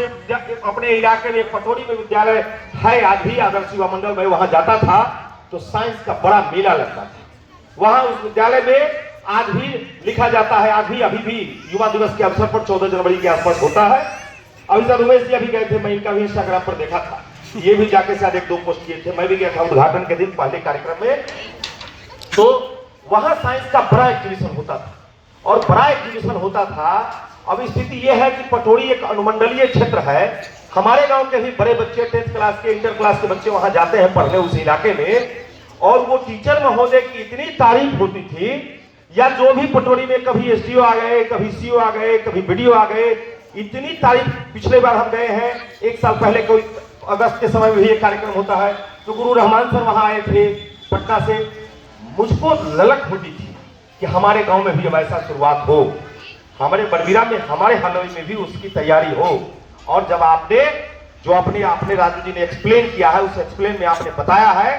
अपने इलाके में पटोरी में विद्यालय है आज भी, आदर्श युवा मंडल में वहां जाता था तो साइंस का बड़ा मेला लगता था। वहां उस विद्यालय में आज भी लिखा जाता है, आज भी अभी भी युवा दिवस के अवसर पर 14 जनवरी के आसपास होता है। अभी सर उमेश जी अभी गए थे, मैं इनका भी इंस्टाग्राम पर देखा था, ये भी जाके शायद 1-2 पोस्ट किए थे, मैं भी गया था उद्घाटन के दिन पहले कार्यक्रम में। तो वहां साइंस का बड़ा एग्जीबिशन होता था और बड़ा एग्जीबिशन होता था। अब स्थिति यह है कि पटोरी एक अनुमंडलीय क्षेत्र है, हमारे गांव के भी बड़े बच्चे 10th क्लास के, इंटर क्लास के बच्चे वहां जाते हैं पढ़ने उस इलाके में, और वो टीचर महोदय की इतनी तारीफ होती थी, या जो भी पटोरी में कभी एसडीओ आ गए, कभी सीओ आ गए, कभी बीडीओ आ गए, इतनी तारीफ। पिछले बार हम गए हैं 1 साल पहले, कोई अगस्त के समय में भी एक कार्यक्रम होता है, तो गुरु रहमान सर वहां आए थे पटना से। मुझको ललक होती थी कि हमारे गांव में भी ऐसा शुरुआत हो, हमारे बड़बीरा में, हमारे हलौई में भी उसकी तैयारी हो। और जब आपने जो अपने राजू जी ने एक्सप्लेन किया है, उस एक्सप्लेन में आपने बताया है,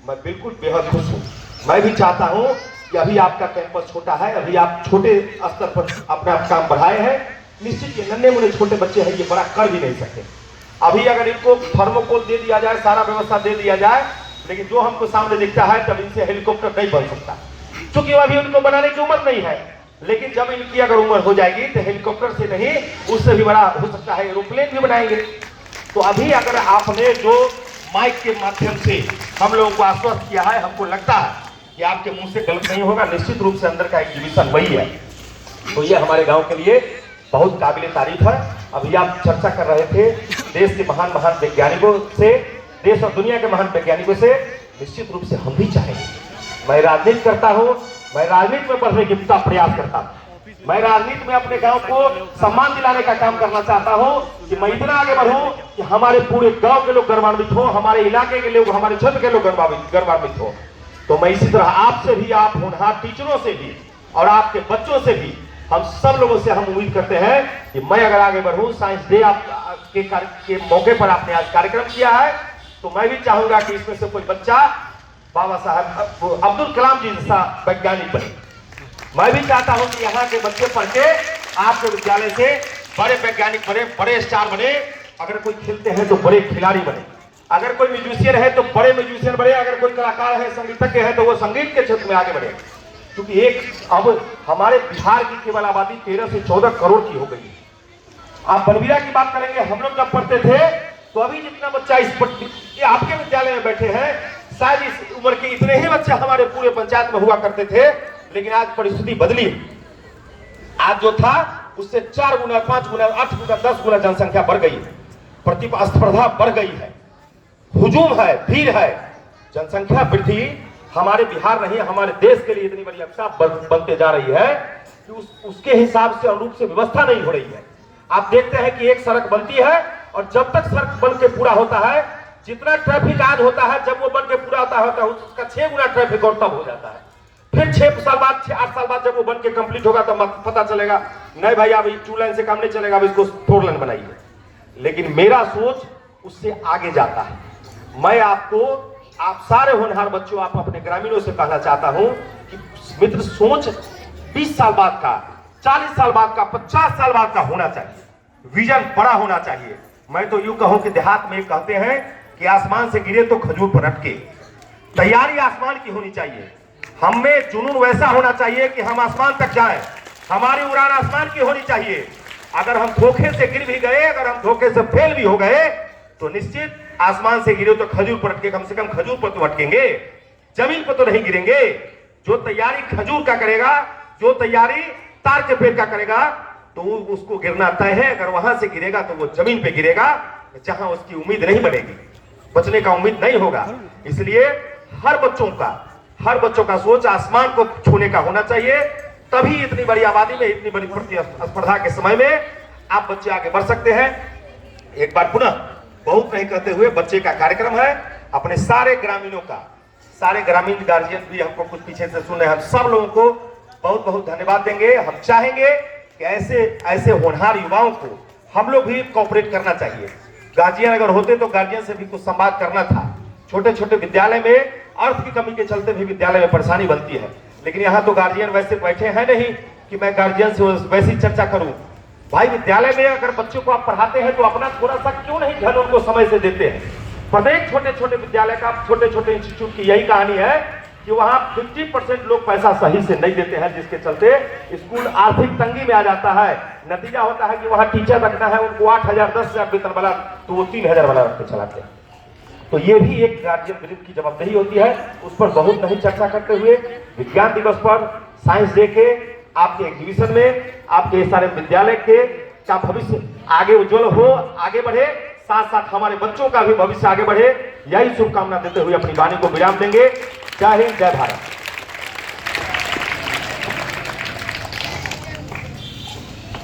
मैं बिल्कुल बेहद खुश हूँ। मैं भी चाहता हूँ कि अभी आपका कैंपस छोटा है, अभी आप छोटे स्तर पर अपना काम बढ़ाए हैं, निश्चित ये नन्हे मुन्ने छोटे बच्चे हैं, ये बड़ा कर भी नहीं सकते। अभी अगर इनको थर्मोकोल दे दिया जाए, सारा व्यवस्था दे दिया जाए, लेकिन जो हमको सामने दिखता है तब इनसे हेलीकॉप्टर नहीं बन सकता, क्योंकि अभी उनको बनाने की उम्र नहीं है। लेकिन जब इनकी अगर उम्र हो जाएगी तो हेलीकॉप्टर से नहीं, उससे भी बड़ा हो सकता है, एरोप्लेन भी बनाएंगे। तो अभी अगर आपने जो माइक के माध्यम से हम लोगों को आश्वस्त किया है, हमको लगता है कि आपके मुंह से गलत नहीं होगा, निश्चित रूप से अंदर का एग्जीबिशन वही है। तो ये हमारे गांव के लिए बहुत काबिल तारीफ है। अभी आप चर्चा कर रहे थे देश के महान महान वैज्ञानिकों से, देश और दुनिया के महान वैज्ञानिकों से, निश्चित रूप से हम भी चाहेंगे। मैं राजनीति करता हूँ, मैं राजनीति में बढ़ने की प्रयास करता हूँ, मैं राजनीति में अपने गांव को सम्मान दिलाने का काम करना चाहता हूं कि मैं इतना आगे बढ़ूं कि हमारे पूरे गांव के लोग गौरवान्वित हो, हमारे इलाके के लोग, हमारे क्षेत्र के लोग गौरवान्वित हो। तो मैं इसी तरह आपसे भी, आप होनहार टीचरों से भी और आपके बच्चों से भी, हम सब लोगों से हम उम्मीद करते हैं कि मैं अगर आगे बढ़ूं, साइंस डे के मौके पर आपने आज कार्यक्रम किया है, तो मैं भी चाहूंगा कि इसमें से कोई बच्चा बाबा साहब अब्दुल कलाम जी जैसा वैज्ञानिक बने। मैं भी चाहता हूं कि यहाँ के बच्चे पढ़ के आपके विद्यालय से बड़े वैज्ञानिक बने, बड़े स्टार बने। अगर कोई खेलते हैं तो बड़े खिलाड़ी बने, अगर कोई म्यूजिशियन है तो बड़े म्यूजिशियन बने, अगर कोई कलाकार है, संगीतज्ञ है, तो वो संगीत के क्षेत्र में आगे बढ़े। क्योंकि अब हमारे बिहार की केवल आबादी 13 से 14 करोड़ की हो गई है। आप बलबीरा की बात करेंगे, हम लोग जब पढ़ते थे तो अभी जितना बच्चा आपके विद्यालय में बैठे हैं, शायद इस उम्र के इतने ही बच्चे हमारे पूरे पंचायत में हुआ करते थे। लेकिन आज परिस्थिति बदली, आज जो था उससे 4 गुना, 5 गुना, 8 गुना, 10 गुना जनसंख्या बढ़ गई है, प्रतिस्पर्धा बढ़ गई है, हुजूम है, भीड़ है। जनसंख्या वृद्धि हमारे बिहार नहीं, हमारे देश के लिए इतनी बड़ी अभिशाप बनते जा रही है कि उसके हिसाब से अनुरूप से व्यवस्था नहीं हो रही है। आप देखते हैं कि एक सड़क बनती है और जब तक सड़क बन के पूरा होता है, जितना ट्रैफिक आज होता है, जब वो बन के पूरा होता है उसका 6 गुना ट्रैफिक और तब हो जाता है। फिर 6 साल बाद, 8 साल बाद जब वो बन के कंप्लीट होगा तो पता चलेगा नहीं भाई अब 2 लाइन से काम नहीं चलेगा, अब इसको 4 लाइन बनाइए। लेकिन मेरा सोच उससे आगे जाता है। मैं आपको, आप सारे होनहार बच्चों, आप अपने ग्रामीणों से कहना चाहता हूं कि मित्र सोच 20 साल बाद का, 40 साल बाद का, 50 साल बाद का होना चाहिए, विजन बड़ा होना चाहिए। मैं तो यूं कहूं कि देहात में कहते हैं कि आसमान से गिरे तो खजूर पर अटके। तैयारी आसमान की होनी चाहिए, हम में जुनून वैसा होना चाहिए कि हम आसमान तक जाएं, हमारी उड़ान आसमान की होनी चाहिए। अगर हम धोखे से गिर भी गए, अगर हम धोखे से फेल भी हो गए, तो निश्चित आसमान से गिरे तो खजूर पर अटके, कम से कम खजूर पर तो अटकेंगे, जमीन पर तो नहीं गिरेंगे। जो तैयारी खजूर का करेगा, जो तैयारी तार के पेड़ का करेगा, तो उसको गिरना तय है। अगर वहां से गिरेगा तो वो जमीन पे गिरेगा, जहां उसकी उम्मीद नहीं बनेगी, बचने का उम्मीद नहीं होगा। इसलिए हर बच्चों का सोच आसमान को छूने का होना चाहिए। तभी इतनी बड़ी आबादी में, इतनी बड़ी प्रतिस्पर्धा के समय में आप बच्चे आगे बढ़ सकते हैं। एक बार पुनः बहुत नहीं कहते हुए, बच्चे का कार्यक्रम है, अपने सारे ग्रामीणों का, सारे ग्रामीण गार्जियन भी हमको कुछ पीछे से सुन रहे हैं, हम सब लोगों को बहुत बहुत धन्यवाद देंगे। हम चाहेंगे कि ऐसे होनहार युवाओं को हम लोग भी कोऑपरेट करना चाहिए। गार्जियन अगर होते तो गार्जियन से भी कुछ संवाद करना था। छोटे छोटे विद्यालय में अर्थ की कमी के चलते भी विद्यालय में परेशानी बनती है, लेकिन यहाँ तो गार्जियन वैसे बैठे हैं नहीं कि मैं गार्जियन से वैसी चर्चा करूं। भाई विद्यालय में अगर बच्चों को आप पढ़ाते हैं तो अपना थोड़ा सा क्यों नहीं धन उनको समय से देते हैं। प्रत्येक छोटे छोटे विद्यालय का, छोटे छोटे इंस्टीट्यूट की यही कहानी है कि वहां 50% लोग पैसा सही से नहीं देते हैं, जिसके चलते स्कूल आर्थिक तंगी में आ जाता है। नतीजा होता है कि वहां टीचर रखना है उनको 8,000 10,000 वेतन वाला, तो वो 3,000 वाला रख के चलाते हैं। तो ये भी एक गार्जियन विरुद्ध की जवाबदेही होती है। उस पर बहुत नहीं चर्चा करते हुए विज्ञान दिवस पर, साइंस डे के आपके एग्जीबिशन में आपके सारे विद्यालय के का भविष्य आगे उज्जवल हो, आगे बढ़े, साथ साथ हमारे बच्चों का भी भविष्य आगे बढ़े, यही शुभकामना देते हुए अपनी वाणी को विराम देंगे। जय हिंद, जय भारत।